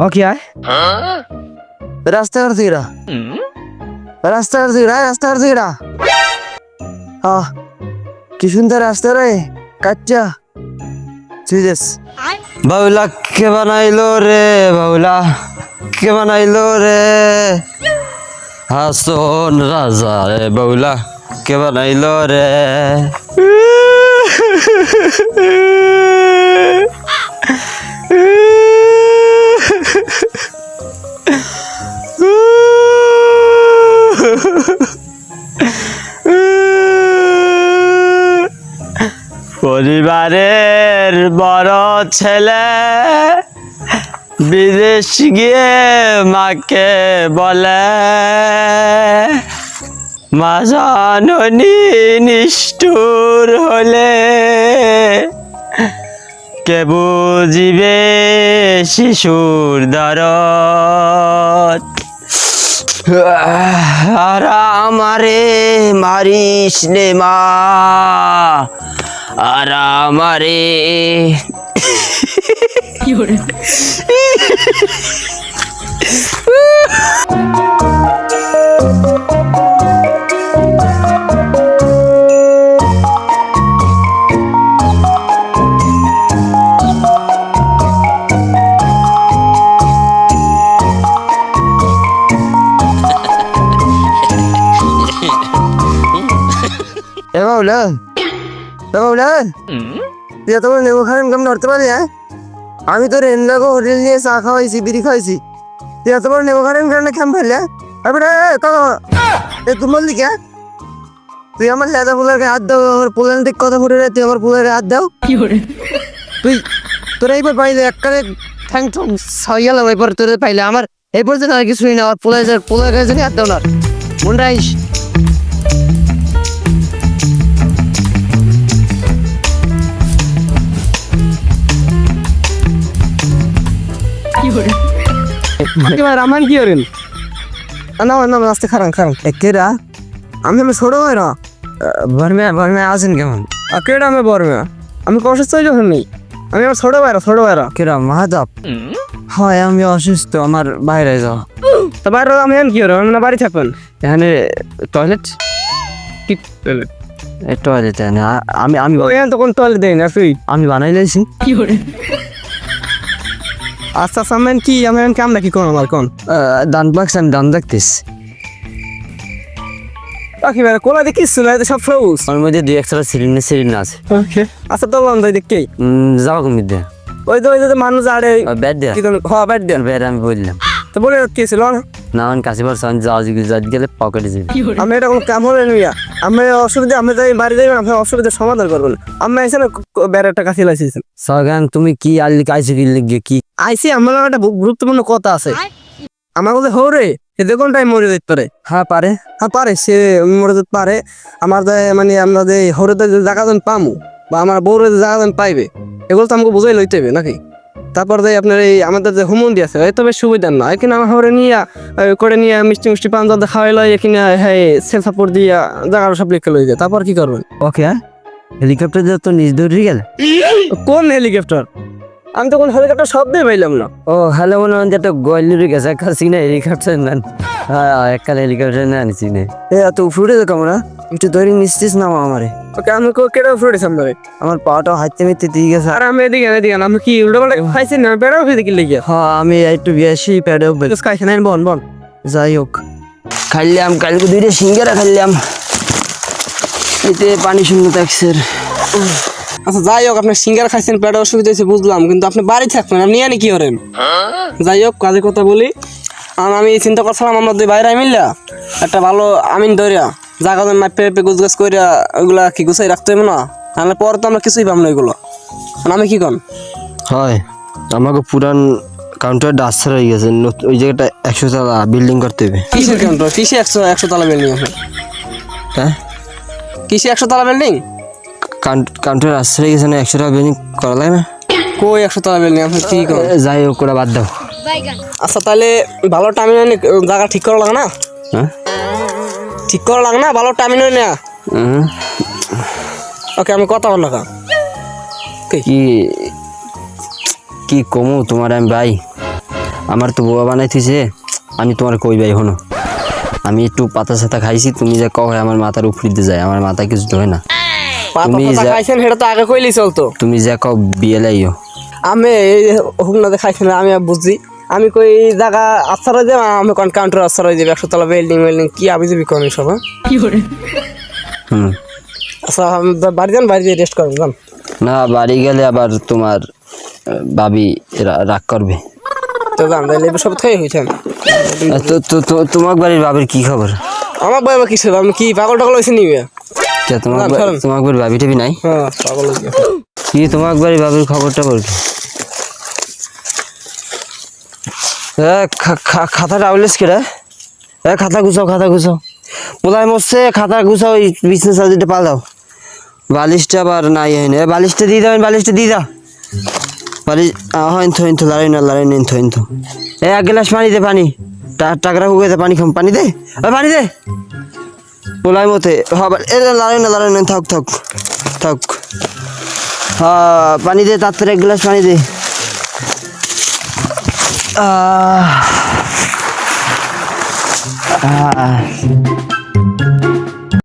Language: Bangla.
ও কি আয় রাস্তাঘাট থেকে রাস্তাঘাট থেকে হ্যাঁ কি সুন্দর রাস্তা রে কাচ্চা সুইজেস বাউলা কে বানাইলো রে বাউলা কে বানাইলো রে হাসন রাজা রে বাউলা কে বানাইলো রে পরিবারের বড় ছেলে বিদেশ গিয়ে মাকে বলে মা জাননী নিষ্ঠুর হলে কে বুঝিবে শিশুর দরদ আর আমারে মারিস নে মা আর আমারে তুই এত বড় নেবো খান কেমন ধরতে পারি হ্যাঁ আমি তোর এনলাগো হোটেল নিয়ে চা খাওয়াইছি বিড়ি খাওয়াইছি তুই এত বড় নেবো খান কেমন কেমন ফেললে তুই বললি কে তুই আমার লেদা ফুলের হাত দাও আমার পোলান ঠিক কথা ফুটে রে তুই আমার ফুলের হাত দাও তুই তোরা এইবার পাইলে এককালে ঠ্যাং ঠং ছাই গেলাম এবার তোদের পাইলে আমার এই পর্যন্ত আর কিছুই না আমার পোলার কাছে হাত দাও না মন রাইস রামান কি করেন না না রাস্তা খারাপ কেরা আমি ছোট হয় না বর্মে আছেন কেমন কেডা আমি বর্মে আমি অসুস্থ যখন নেই আমি আমার ছোট ভাইরা কেরা মাহাতাব হয় আমি অসুস্থ আমার বাইরে যাও তো বাইরে আমি কি করো আমি না বাড়ি থাকবেন এখানে টয়লেট কি টয়লেট আমি আমি তো কোন টয়লেট দেই না তুই আমি বানাই লাইছি কি করে আচ্ছা সামনে কি আমি কাম নাকি কোন আমার কোন দান বাক্স আমি দান দেখতেছি বাকি বেলা কোলা দেখি শুনে সব ফ্রোজ ওর মধ্যে দুই একটা সিলিন্ডার আছে ওকে আচ্ছা তো বন্ধ দেখি যাও তুমি দে ওই তো মানুষ আরে ব্যাড দে কি হ্যাঁ ব্যাড দে ব্যাড আমি বললাম তো বলে কি ছিল না আমি কাছে বলছ আমি যাও গেলে পকেটে যাই আমি এটা কোনো কাম হলে নিয়া আমি অসুবিধা আমি যাই বাড়ি যাই আমি অসুবিধার সমাধান করবো না আমি এসে না ব্যারেটটা কাছে লাইছিস সগান তুমি কি আইলি কাইছে কি লিখে কি আইসি আমার একটা গুরুত্বপূর্ণ কথা আছে আমার বলে হরে এতে কোন টাইম মরে যেতে পারে হ্যাঁ পারে সে মরে যেতে পারে আমার মানে আমরা যে হরেতে যে জায়গা পামু বা আমার বউরে যে জায়গা পাইবে এগুলো তো আমাকে বুঝাই লইতে হবে নাকি তারপর যে আপনার এই আমাদের যে হুমন্দি আছে এই তো বেশ সুবিধার না এখানে আমার হরে নিয়ে মিষ্টি পান যাতে খাওয়াই লয় এখানে হ্যাঁ সেল সাপোর্ট দিয়া জায়গাটা সব লিখে লই যায় তারপর কি করবেন ওকে হেলিকপ্টার যে তো নিজ দৌড়ে গেল কোন হেলিকপ্টার আমি তো কোন হেলিকপ্টার শব্দই পাইলাম না ও হ্যালো মনে হয় যেটা গোয়ালির গেছে কাছি না হেলিকপ্টার না হ্যাঁ এককাল হেলিকপ্টার না আনিছি না এ এত উফুড়ে তো কামরা একটু ধরে নিচ্ছিস না আমারে ওকে আমি কেটে উফুড়ে সামনে আমার পাটা হাইতে মিতে দিয়ে গেছে আর আমি এদিকে আমি কি উল্টো পাল্টা খাইছি না পেড়াও খেতে কি লেগে হ্যাঁ আমি একটু বেশি পেড়াও খাইছি না বন যাই হোক খাইলাম কালকে দুইটা সিঙ্গারা খাইলাম এতে পানি শূন্য ট্যাক্সের আচ্ছা যাই হোক আপনি সিঙ্গার খাইছেন পেটে অসুবিধা হয়েছে বুঝলাম কিন্তু আপনি বাড়ি থাকবেন আপনি জানি কি করেন যাই হোক কাজের কথা বলি আমি চিন্তা করছিলাম আমরা দুই বাইরে মিললা একটা ভালো আমিন ধরিয়া জায়গা মাপে গুছ করিয়া ওইগুলা কি গুছাই রাখতে হবে না তাহলে পরে তো আমরা কিছুই পাবো না এগুলো আমি কি কন হয় আমাকে পুরান কাউন্টার ডাস্টার হয়ে গেছে ওই জায়গাটা 100 তলা বিল্ডিং করতে হবে কিসের কাউন্টার কিসে 100 তলা বিল্ডিং আছে হ্যাঁ কিসে 100 তলা বিল্ডিং কাউন্টার আসছে গেছে না 100 টাকা বিল্ডিং করা লাগে না কই 100 টাকা বিল্ডিং আপনি কি করেন যাই হোক করে বাদ দাও আচ্ছা তাহলে ভালো টার্মিনাল জায়গা ঠিক করা লাগে না হ্যাঁ ঠিক করা লাগে না ভালো টার্মিনাল না ওকে আমি কথা বল না কি কি কমু তোমার আমি ভাই, আমার তো বোবা বানাইতেছে। আমি তোমার কই ভাই হনো, আমি একটু পাতা সাতা খাইছি, তুমি যা কও আমার মাথার উপরিতে যায়, আমার মাথা কিছু ধরে না। তুমি খাইছেন সেটা তো আগে কইলি চলতো। তুমি যা কও বিয়ে লাইও। আমি হুকনাতে খাইছি না, আমি বুঝছি। আমি কই জায়গা আচ্ছা রয়ে যাবে, আমি কোন কাউন্টার আচ্ছা রয়ে যাবে, 100 তলা বিল্ডিং কি আমি যাবি কোন সব। কি করে? আচ্ছা বাড়ি যান, বাড়ি রেস্ট করুন যান। না বাড়ি গেলে আবার তোমার ভাবি রাগ করবে। তো যান তাহলে সব খেয়ে হয়েছেন। তোমার বাড়ির ভাবির কি খবর? আমার বাবা কি সব, আমি কি পাগল টাগল হয়েছে নিবে? তোমার বাড়ির ভাবি টাবি নাই? হ্যাঁ পাগল কি তোমার বাড়ির ভাবির খবরটা বলবি? খাতাটা আউলেস কে রে? খাতা গুছাও, খাতা গুছাও, পোলায় মরছে, খাতা গুছাও, ওই বিছনা চাদরটা পাল্টাও, বালিশটা আবার নাই হয়নি, বালিশটা দিয়ে দাও, বালিশটা দিয়ে দাও, বালিশ হইনথো হইনথো, লড়াই না লড়াই নিনথো হইনথো। এক গ্লাস পানি দে, পানি, টাকরা হুকে পানি খাম, পানি দে, পানি দে, পোলায় মতে লড়াই না লড়াই না, থাক থাক থাক, পানি দে তাড়াতাড়ি, এক গ্লাস পানি দে। আহ